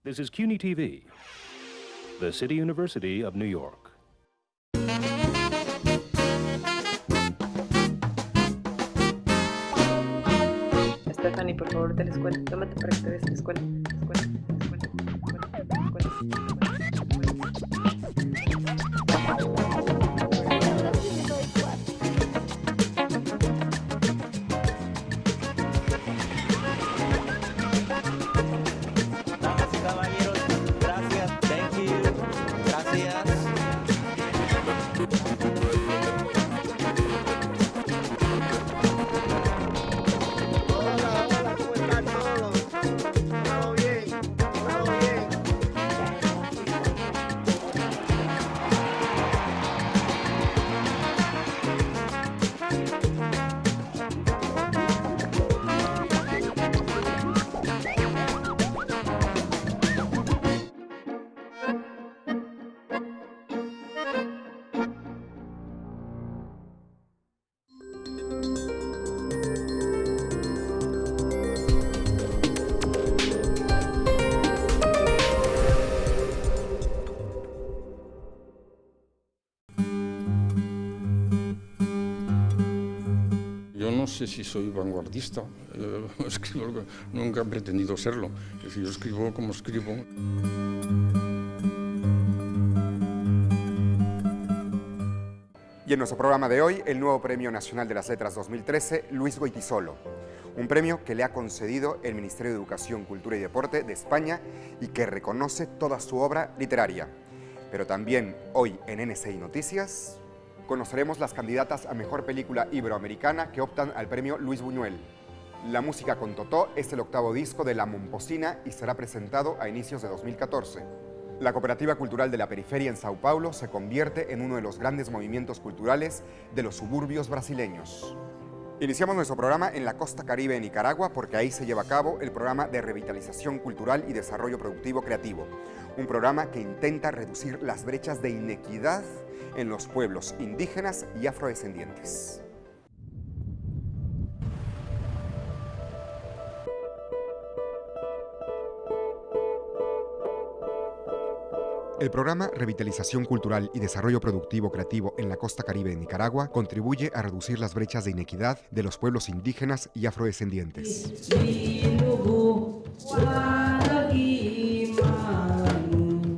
This is CUNY TV, the City University of New York. Stephanie, por favor, de la escuela. Tómate para que te des la escuela. Damas y caballeros, gracias, thank you, gracias. Hola, ¿cómo están todos? ¿Todo bien? ¿Todo bien? Yo no sé si soy vanguardista, nunca he pretendido serlo. Es decir, yo escribo como escribo. Y en nuestro programa de hoy, el nuevo Premio Nacional de las Letras 2013, Luis Goytisolo. Un premio que le ha concedido el Ministerio de Educación, Cultura y Deporte de España y que reconoce toda su obra literaria. Pero también hoy en NSI Noticias conoceremos las candidatas a Mejor Película Iberoamericana que optan al Premio Luis Buñuel. La música con Totó es el octavo disco de La Momposina y será presentado a inicios de 2014. La Cooperativa Cultural de la Periferia en Sao Paulo se convierte en uno de los grandes movimientos culturales de los suburbios brasileños. Iniciamos nuestro programa en la costa caribe de Nicaragua porque ahí se lleva a cabo el programa de revitalización cultural y desarrollo productivo creativo. Un programa que intenta reducir las brechas de inequidad en los pueblos indígenas y afrodescendientes. El programa Revitalización Cultural y Desarrollo Productivo Creativo en la costa caribe de Nicaragua contribuye a reducir las brechas de inequidad de los pueblos indígenas y afrodescendientes.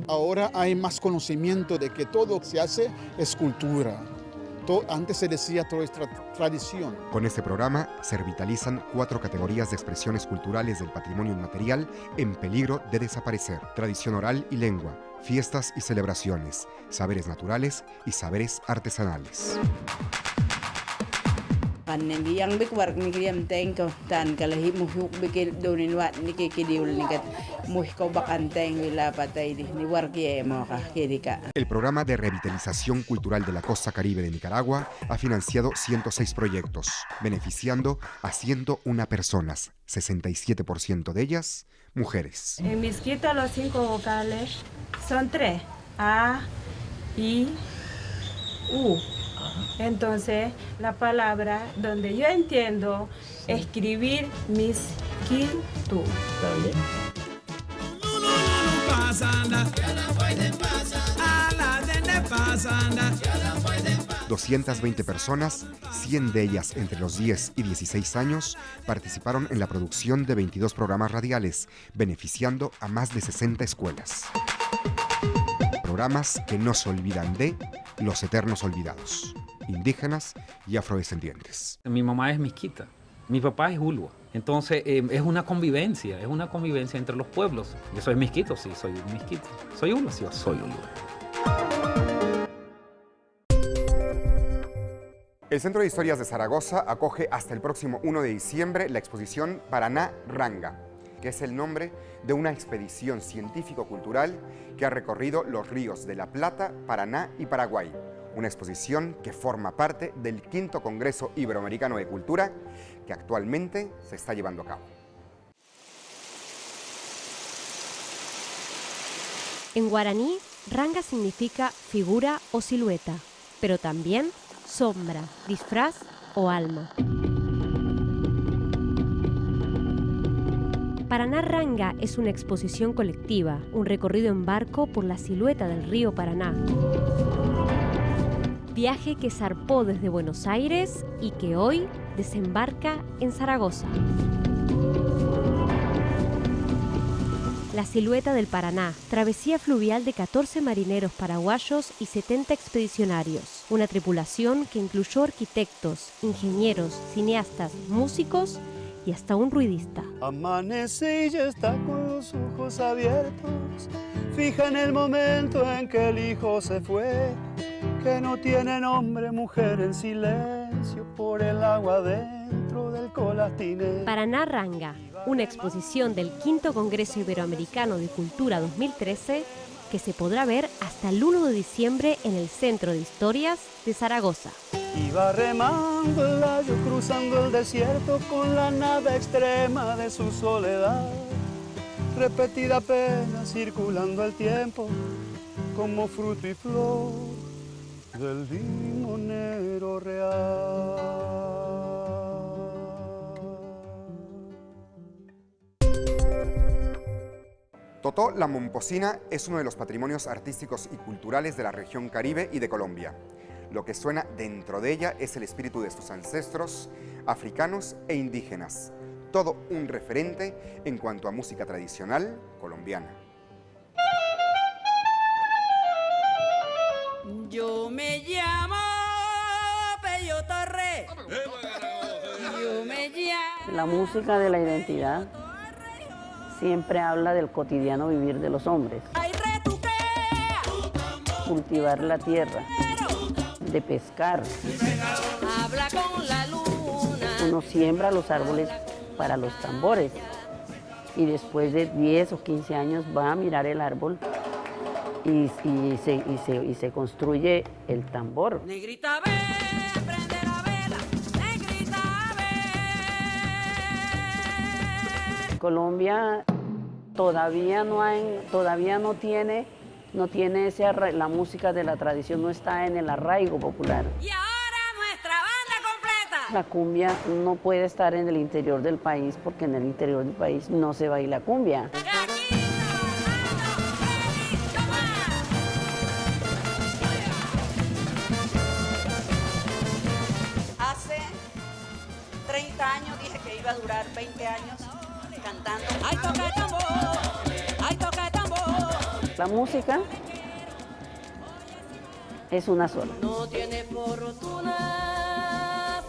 Ahora hay más conocimiento de que todo lo que se hace es cultura. Antes se decía todo es tradición. Con este programa se revitalizan 4 categorías de expresiones culturales del patrimonio inmaterial en peligro de desaparecer: tradición oral y lengua, fiestas y celebraciones, saberes naturales y saberes artesanales. El programa de revitalización cultural de la costa caribe de Nicaragua ha financiado 106 proyectos, beneficiando a 101 personas, 67% de ellas mujeres. En Misquito los 5 vocales son 3, A, I, U. Entonces, la palabra donde yo entiendo escribir Misquito. 220 personas, 100 de ellas entre los 10 y 16 años, participaron en la producción de 22 programas radiales, beneficiando a más de 60 escuelas. Programas que no se olvidan de los eternos olvidados, indígenas y afrodescendientes. Mi mamá es misquita, mi papá es ulua. Entonces es una convivencia entre los pueblos. Yo soy misquito, sí, soy misquito. Soy ulua, sí, soy ulua. El Centro de Historias de Zaragoza acoge hasta el próximo 1 de diciembre la exposición Paraná Ranga, que es el nombre de una expedición científico-cultural que ha recorrido los ríos de La Plata, Paraná y Paraguay. Una exposición que forma parte del 5º Congreso Iberoamericano de Cultura que actualmente se está llevando a cabo. En guaraní, ranga significa figura o silueta, pero también sombra, disfraz o alma. Paraná Ranga es una exposición colectiva, un recorrido en barco por la silueta del río Paraná. Viaje que zarpó desde Buenos Aires y que hoy desembarca en Zaragoza. La silueta del Paraná, travesía fluvial de 14 marineros paraguayos y 70 expedicionarios. Una tripulación que incluyó arquitectos, ingenieros, cineastas, músicos y hasta un ruidista. Amanece y ya está con los ojos abiertos, fija en el momento en que el hijo se fue, que no tiene nombre, mujer en silencio por el agua dentro del Colastine. Paraná Ranga, una exposición del V Congreso Iberoamericano de Cultura 2013 que se podrá ver hasta el 1 de diciembre en el Centro de Historias de Zaragoza. Iba remando el gallo cruzando el desierto con la nada extrema de su soledad, repetida pena circulando el tiempo como fruto y flor del limonero real. Totó la Momposina es uno de los patrimonios artísticos y culturales de la región Caribe y de Colombia. Lo que suena dentro de ella es el espíritu de sus ancestros africanos e indígenas. Todo un referente en cuanto a música tradicional colombiana. Yo me llamo Pello Torre. Yo me llamo... La música de la identidad siempre habla del cotidiano vivir de los hombres. Cultivar la tierra, de pescar. Habla con la luna. Uno siembra los árboles para los tambores y después de 10 o 15 años va a mirar el árbol y se construye el tambor. Negrita, ve, prende la vela. Negrita, ve. Colombia todavía no tiene la música de la tradición, no está en el arraigo popular. Y ahora nuestra banda completa. La cumbia no puede estar en el interior del país porque en el interior del país no se baila cumbia. Hace 30 años dije que iba a durar 20 años cantando. ¡Ay, toca el tambor! ¡Ay, toca el tambor! La música es una sola. No tiene fortuna,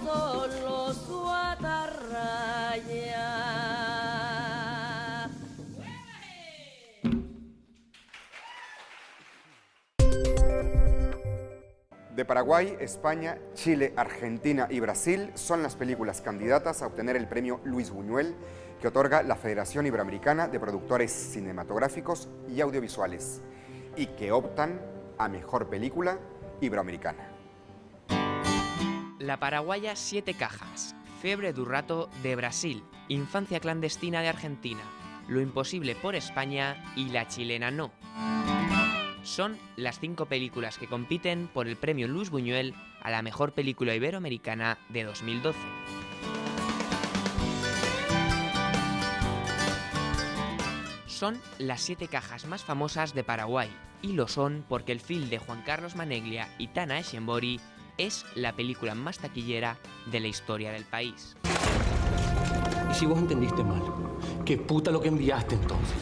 solo su atarraya. De Paraguay, España, Chile, Argentina y Brasil son las películas candidatas a obtener el premio Luis Buñuel que otorga la Federación Iberoamericana de Productores Cinematográficos y Audiovisuales y que optan a Mejor Película Iberoamericana. La paraguaya Siete Cajas, Febre do Rato de Brasil, Infancia clandestina de Argentina, Lo imposible por España y La chilena no. Son las 5 películas que compiten por el premio Luis Buñuel a la Mejor Película Iberoamericana de 2012. Son las 7 cajas más famosas de Paraguay, y lo son porque el film de Juan Carlos Maneglia y Tana Eshembori es la película más taquillera de la historia del país. ¿Y si vos entendiste mal? ¿Qué puta lo que enviaste entonces?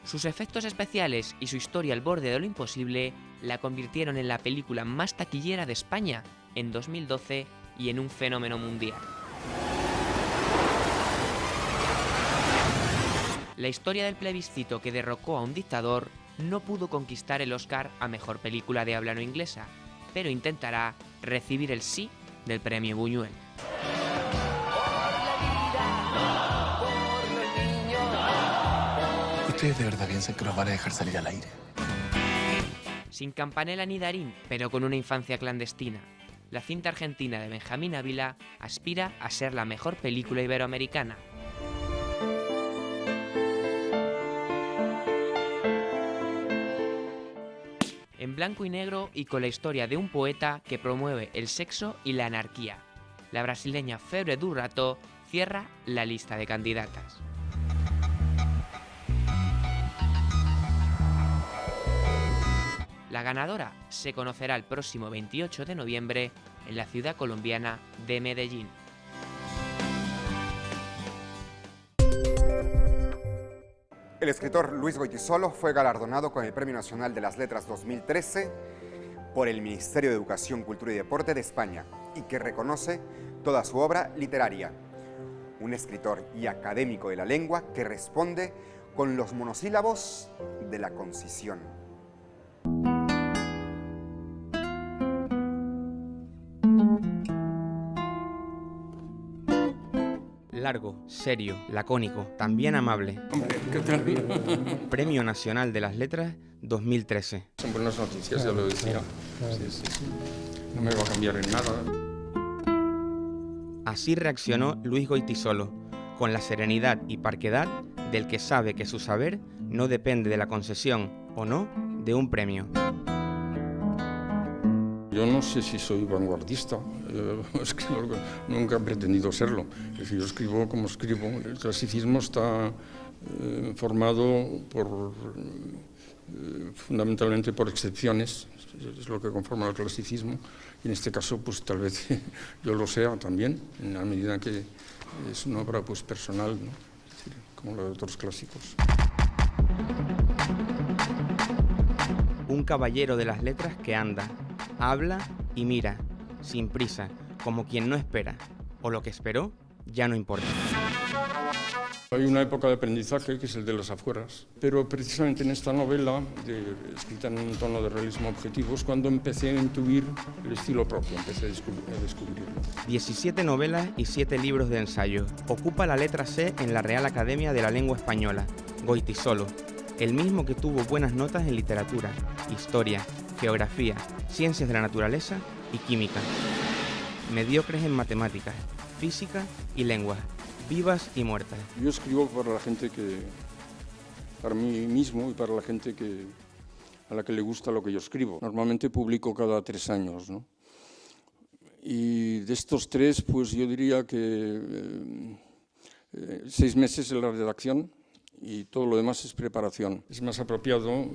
Sus efectos especiales y su historia al borde de lo imposible la convirtieron en la película más taquillera de España en 2012 y en un fenómeno mundial. La historia del plebiscito que derrocó a un dictador no pudo conquistar el Oscar a Mejor Película de Habla No Inglesa, pero intentará recibir el sí del premio Buñuel. ¿Ustedes de verdad piensan que los van a dejar salir al aire? Sin Campanella ni Darín, pero con una infancia clandestina, la cinta argentina de Benjamín Ávila aspira a ser la mejor película iberoamericana. En blanco y negro y con la historia de un poeta que promueve el sexo y la anarquía, la brasileña Febre do Rato cierra la lista de candidatas. La ganadora se conocerá el próximo 28 de noviembre en la ciudad colombiana de Medellín. El escritor Luis Goytisolo fue galardonado con el Premio Nacional de las Letras 2013 por el Ministerio de Educación, Cultura y Deporte de España y que reconoce toda su obra literaria. Un escritor y académico de la lengua que responde con los monosílabos de la concisión. Largo, serio, lacónico, también amable. Hombre, ¿qué tal? Premio Nacional de las Letras 2013. Son buenas noticias, ya lo decía. Sí. No me va a cambiar en nada. Así reaccionó Luis Goytisolo, con la serenidad y parquedad del que sabe que su saber no depende de la concesión o no de un premio. Yo no sé si soy vanguardista, nunca he pretendido serlo. Es decir, yo escribo como escribo. El clasicismo está formado fundamentalmente por excepciones, es lo que conforma el clasicismo, y en este caso pues tal vez yo lo sea también, en la medida que es una obra pues personal, ¿no? Es decir, como la de otros clásicos. Un caballero de las letras que anda, habla y mira, sin prisa, como quien no espera, o lo que esperó ya no importa. Hay una época de aprendizaje que es el de las afueras, pero precisamente en esta novela, escrita en un tono de realismo objetivo, es cuando empecé a intuir el estilo propio, empecé a descubrirlo. 17 novelas y 7 libros de ensayo. Ocupa la letra C en la Real Academia de la Lengua Española. Goytisolo, el mismo que tuvo buenas notas en literatura, historia, geografía, ciencias de la naturaleza y química. Mediocres en matemáticas, física y lenguas, vivas y muertas. Yo escribo para la gente para mí mismo y para la gente a la que le gusta lo que yo escribo. Normalmente publico cada 3 años, ¿no? Y de estos 3, pues yo diría que 6 meses en la redacción y todo lo demás es preparación. Es más apropiado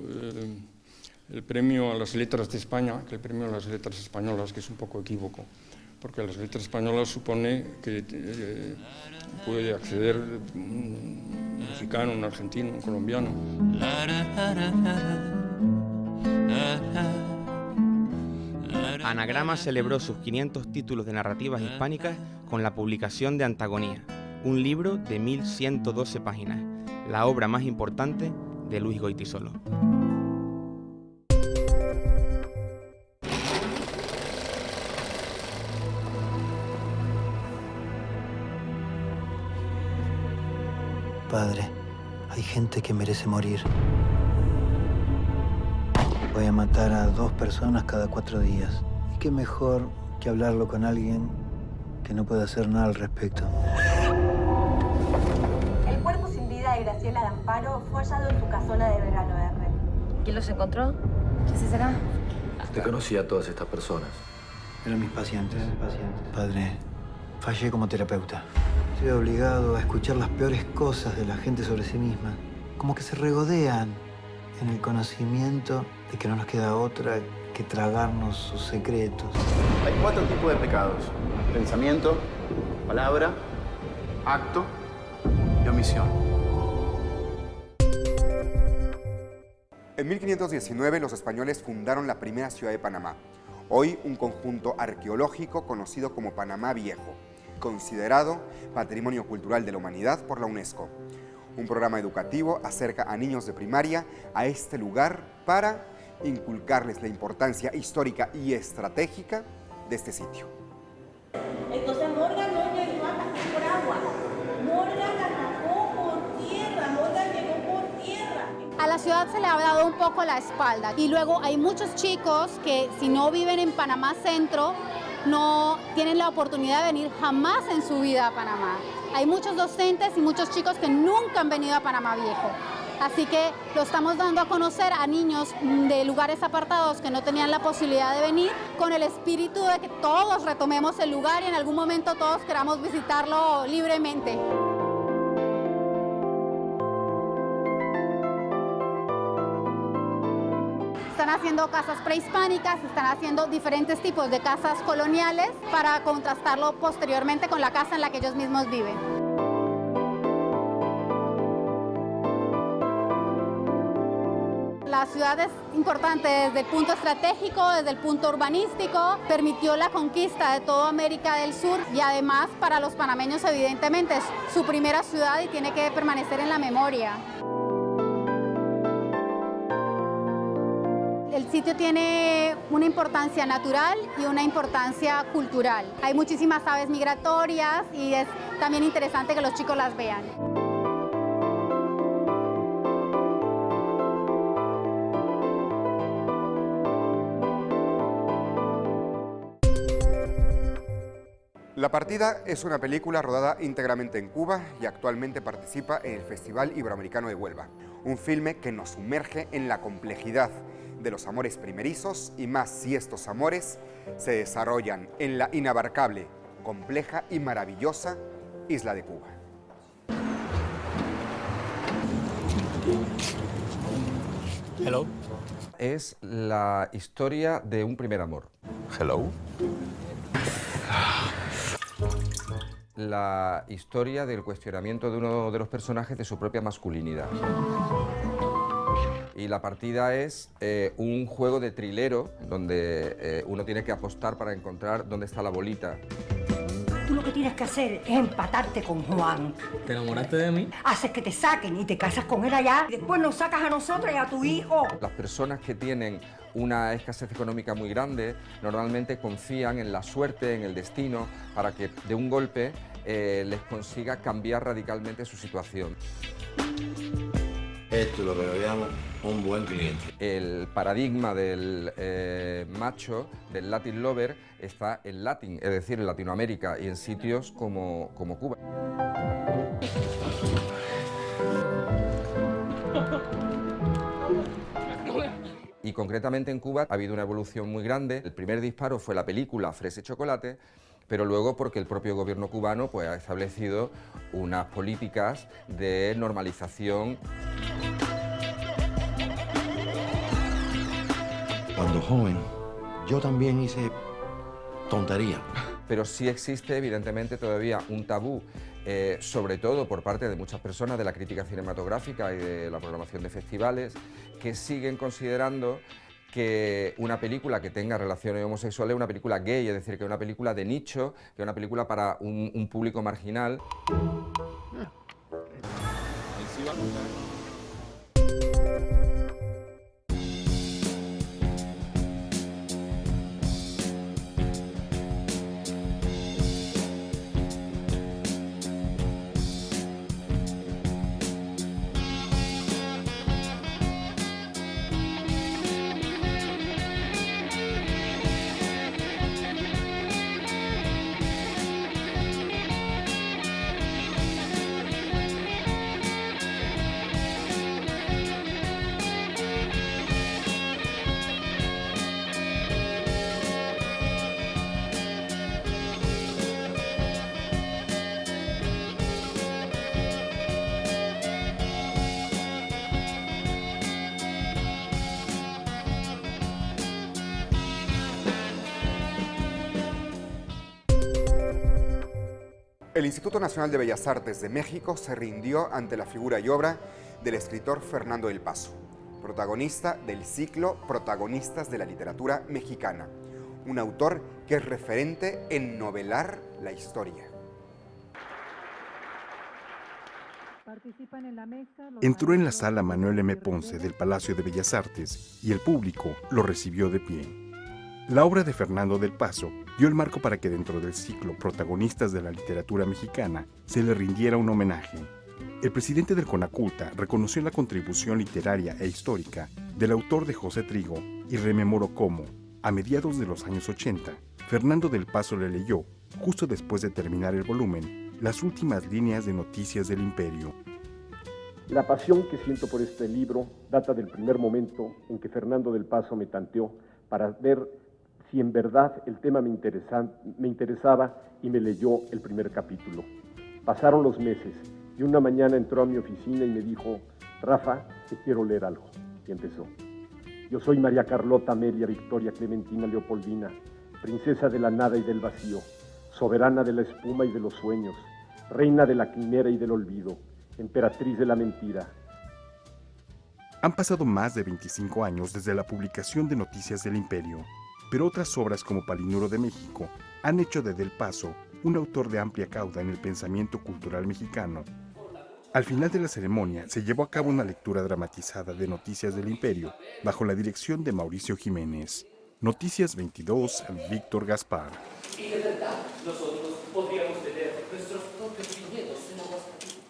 el premio a las letras de España que el premio a las letras españolas, que es un poco equívoco, porque las letras españolas supone que puede acceder un mexicano, un argentino, un colombiano. Anagrama celebró sus 500 títulos de narrativas hispánicas con la publicación de Antagonía, un libro de 1112 páginas, la obra más importante de Luis Goytisolo. Padre, hay gente que merece morir. Voy a matar a 2 personas cada 4 días. Y qué mejor que hablarlo con alguien que no puede hacer nada al respecto. El cuerpo sin vida de Graciela de Amparo fue hallado en su casona de Verano R. ¿Quién los encontró? ¿Qué se será? Usted conocía a todas estas personas. Eran mis pacientes. Padre, fallé como terapeuta. Estoy obligado a escuchar las peores cosas de la gente sobre sí misma. Como que se regodean en el conocimiento de que no nos queda otra que tragarnos sus secretos. Hay 4 tipos de pecados: pensamiento, palabra, acto y omisión. En 1519 los españoles fundaron la primera ciudad de Panamá, hoy un conjunto arqueológico conocido como Panamá Viejo, considerado Patrimonio Cultural de la Humanidad por la UNESCO. Un programa educativo acerca a niños de primaria a este lugar para inculcarles la importancia histórica y estratégica de este sitio. Entonces Morgan no llegó a pasar por agua. Morgan atacó por tierra. Morgan llegó por tierra. A la ciudad se le ha dado un poco la espalda. Y luego hay muchos chicos que si no viven en Panamá Centro, no tienen la oportunidad de venir jamás en su vida a Panamá. Hay muchos docentes y muchos chicos que nunca han venido a Panamá Viejo. Así que lo estamos dando a conocer a niños de lugares apartados que no tenían la posibilidad de venir, con el espíritu de que todos retomemos el lugar y en algún momento todos queramos visitarlo libremente. Están haciendo casas prehispánicas, están haciendo diferentes tipos de casas coloniales para contrastarlo posteriormente con la casa en la que ellos mismos viven. La ciudad es importante desde el punto estratégico, desde el punto urbanístico, permitió la conquista de toda América del Sur y además para los panameños evidentemente es su primera ciudad y tiene que permanecer en la memoria. El sitio tiene una importancia natural y una importancia cultural. Hay muchísimas aves migratorias y es también interesante que los chicos las vean. La Partida es una película rodada íntegramente en Cuba y actualmente participa en el Festival Iberoamericano de Huelva. Un filme que nos sumerge en la complejidad de los amores primerizos y más si estos amores se desarrollan en la inabarcable, compleja y maravillosa isla de Cuba. Hello. Es la historia de un primer amor. Hello. La historia del cuestionamiento de uno de los personajes de su propia masculinidad. Y La Partida es un juego de trilero donde uno tiene que apostar para encontrar dónde está la bolita. Tú lo que tienes que hacer es empatarte con Juan. ¿Te enamoraste de mí? Haces que te saquen y te casas con él allá y después nos sacas a nosotros y a tu hijo. Las personas que tienen una escasez económica muy grande normalmente confían en la suerte, en el destino, para que de un golpe les consiga cambiar radicalmente su situación. Esto es lo que yo llamo un buen cliente. El paradigma del macho, del Latin lover, está en Latin, es decir, en Latinoamérica y en sitios como Cuba. Y concretamente en Cuba ha habido una evolución muy grande. El primer disparo fue la película Fresa y Chocolate, pero luego porque el propio gobierno cubano pues, ha establecido unas políticas de normalización. Cuando joven, yo también hice tontería. Pero sí existe evidentemente todavía un tabú, sobre todo por parte de muchas personas de la crítica cinematográfica y de la programación de festivales, que siguen considerando que una película que tenga relaciones homosexuales es una película gay, es decir, que es una película de nicho, que es una película para un público marginal. El Instituto Nacional de Bellas Artes de México se rindió ante la figura y obra del escritor Fernando del Paso, protagonista del ciclo Protagonistas de la Literatura Mexicana, un autor que es referente en novelar la historia. Entró en la sala Manuel M. Ponce del Palacio de Bellas Artes y el público lo recibió de pie. La obra de Fernando del Paso dio el marco para que dentro del ciclo Protagonistas de la Literatura Mexicana se le rindiera un homenaje. El presidente del CONACULTA reconoció la contribución literaria e histórica del autor de José Trigo y rememoró cómo, a mediados de los años 80, Fernando del Paso le leyó, justo después de terminar el volumen, las últimas líneas de Noticias del Imperio. La pasión que siento por este libro data del primer momento en que Fernando del Paso me tanteó para ver si en verdad el tema me interesaba y me leyó el primer capítulo. Pasaron los meses y una mañana entró a mi oficina y me dijo, Rafa, te quiero leer algo. Y empezó. Yo soy María Carlota Amelia Victoria Clementina Leopoldina, princesa de la nada y del vacío, soberana de la espuma y de los sueños, reina de la quimera y del olvido, emperatriz de la mentira. Han pasado más de 25 años desde la publicación de Noticias del Imperio, pero otras obras como Palinuro de México han hecho de Del Paso un autor de amplia cauda en el pensamiento cultural mexicano. Al final de la ceremonia se llevó a cabo una lectura dramatizada de Noticias del Imperio bajo la dirección de Mauricio Jiménez. Noticias 22, Víctor Gaspar. Y de verdad, nosotros podríamos tener nuestros propios viñedos en Aguascalientes.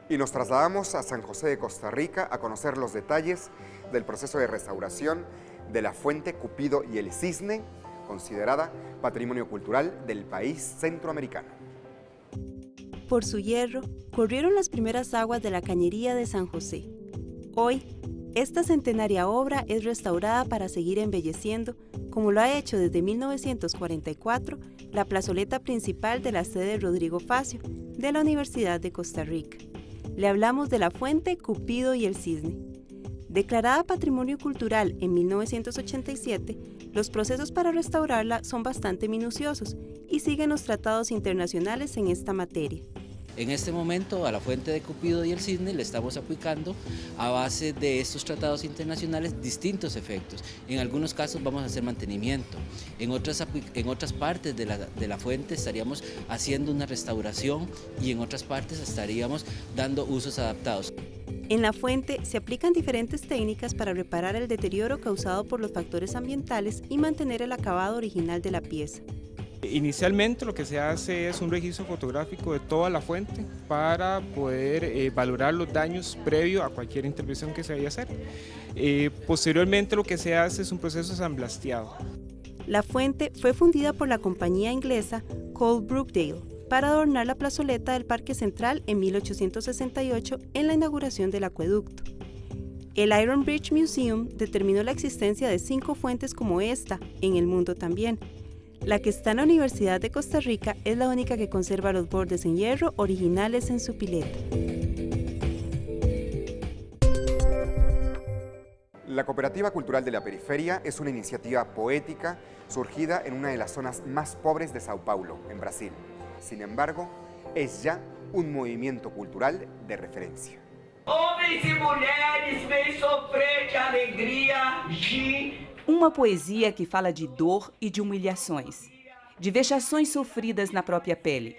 Y nos trasladamos a San José de Costa Rica a conocer los detalles del proceso de restauración de la fuente Cupido y el Cisne, considerada Patrimonio Cultural del país centroamericano. Por su hierro, corrieron las primeras aguas de la cañería de San José. Hoy, esta centenaria obra es restaurada para seguir embelleciendo, como lo ha hecho desde 1944, la plazoleta principal de la sede Rodrigo Facio, de la Universidad de Costa Rica. Le hablamos de la fuente Cupido y el Cisne. Declarada Patrimonio Cultural en 1987, los procesos para restaurarla son bastante minuciosos y siguen los tratados internacionales en esta materia. En este momento a la fuente de Cupido y el Cisne le estamos aplicando a base de estos tratados internacionales distintos efectos. En algunos casos vamos a hacer mantenimiento, en otras partes de la fuente estaríamos haciendo una restauración y en otras partes estaríamos dando usos adaptados. En la fuente se aplican diferentes técnicas para reparar el deterioro causado por los factores ambientales y mantener el acabado original de la pieza. Inicialmente lo que se hace es un registro fotográfico de toda la fuente para poder valorar los daños previo a cualquier intervención que se vaya a hacer. Posteriormente lo que se hace es un proceso de samblasteado. La fuente fue fundida por la compañía inglesa Cole Brookdale para adornar la plazoleta del Parque Central en 1868 en la inauguración del acueducto. El Iron Bridge Museum determinó la existencia de 5 fuentes como esta en el mundo también. La que está en la Universidad de Costa Rica es la única que conserva los bordes en hierro originales en su pileta. La Cooperativa Cultural de la Periferia es una iniciativa poética surgida en una de las zonas más pobres de Sao Paulo, en Brasil. Sin embargo, es ya un movimiento cultural de referencia. Homens e mulheres, vem sofrer de alegria, Uma poesia que fala de dor e de humilhações, de vexações sofridas na própria pele.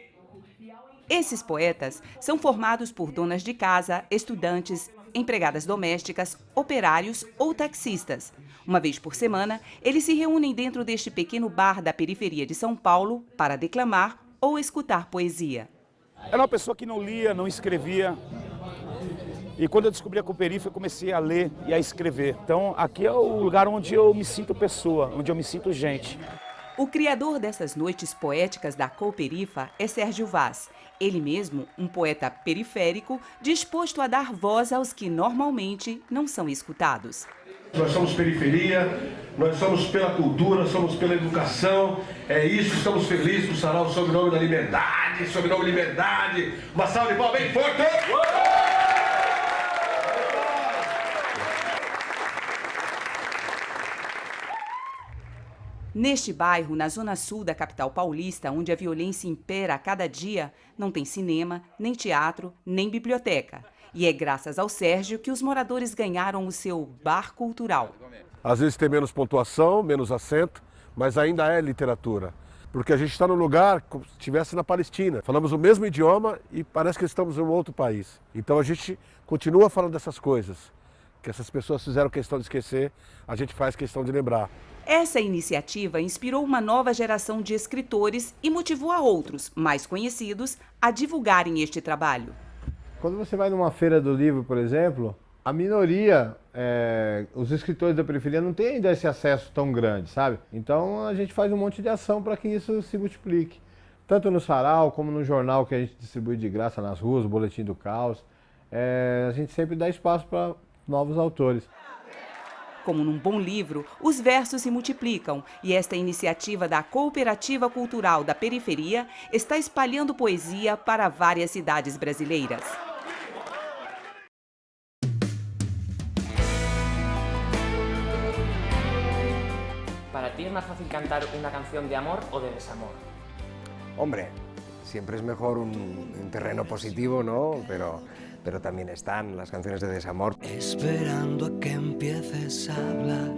Esses poetas são formados por donas de casa, estudantes, empregadas domésticas, operários ou taxistas. Uma vez por semana, eles se reúnem dentro deste pequeno bar da periferia de São Paulo para declamar ou escutar poesia. Era uma pessoa que não lia, não escrevia. E quando eu descobri a Cooperifa, eu comecei a ler e a escrever. Então, aqui é o lugar onde eu me sinto pessoa, onde eu me sinto gente. O criador dessas noites poéticas da Cooperifa é Sérgio Vaz. Ele mesmo, um poeta periférico, disposto a dar voz aos que normalmente não são escutados. Nós somos periferia, nós somos pela cultura, somos pela educação. É isso, estamos felizes por sarar o sobrenome da liberdade, sobrenome liberdade. Uma salva de palmas bem forte! Neste bairro, na zona sul da capital paulista, onde a violência impera a cada dia, não tem cinema, nem teatro, nem biblioteca. E é graças ao Sérgio que os moradores ganharam o seu bar cultural. Às vezes tem menos pontuação, menos acento, mas ainda é literatura. Porque a gente está num lugar como se estivesse na Palestina. Falamos o mesmo idioma e parece que estamos em um outro país. Então a gente continua falando dessas coisas, que essas pessoas fizeram questão de esquecer, a gente faz questão de lembrar. Essa iniciativa inspirou uma nova geração de escritores e motivou a outros, mais conhecidos, a divulgarem este trabalho. Quando você vai numa feira do livro, por exemplo, a minoria, os escritores da periferia não têm ainda esse acesso tão grande, sabe? Então a gente faz um monte de ação para que isso se multiplique. Tanto no sarau, como no jornal que a gente distribui de graça nas ruas, o Boletim do Caos. A gente sempre dá espaço para novos autores. Como num bom livro, os versos se multiplicam e esta iniciativa da Cooperativa Cultural da Periferia está espalhando poesia para várias cidades brasileiras. ¿Para ti es más fácil cantar una canción de amor o de desamor? Hombre, siempre es mejor un terreno positivo, ¿no? Pero también están las canciones de desamor. Esperando a que empieces a hablar.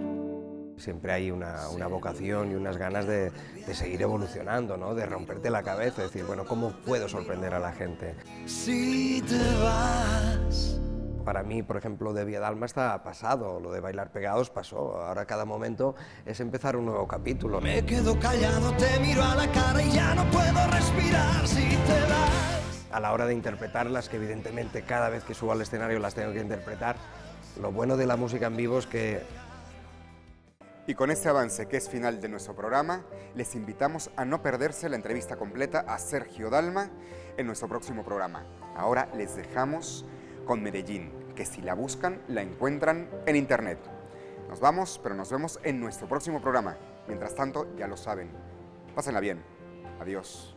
Siempre hay una vocación y unas ganas de seguir evolucionando, ¿no? De romperte la cabeza, decir, bueno, ¿cómo puedo sorprender a la gente? Si te vas. Para mí, por ejemplo, de Vía Dalma está pasado, lo de Bailar Pegados pasó. Ahora cada momento es empezar un nuevo capítulo. Me quedo callado, te miro a la cara y ya no puedo respirar si te vas. A la hora de interpretarlas, que evidentemente cada vez que subo al escenario las tengo que interpretar, lo bueno de la música en vivo es que... Y con este avance que es final de nuestro programa, les invitamos a no perderse la entrevista completa a Sergio Dalma en nuestro próximo programa. Ahora les dejamos con Medellín, que si la buscan, la encuentran en internet. Nos vamos, pero nos vemos en nuestro próximo programa. Mientras tanto, ya lo saben. Pásenla bien. Adiós.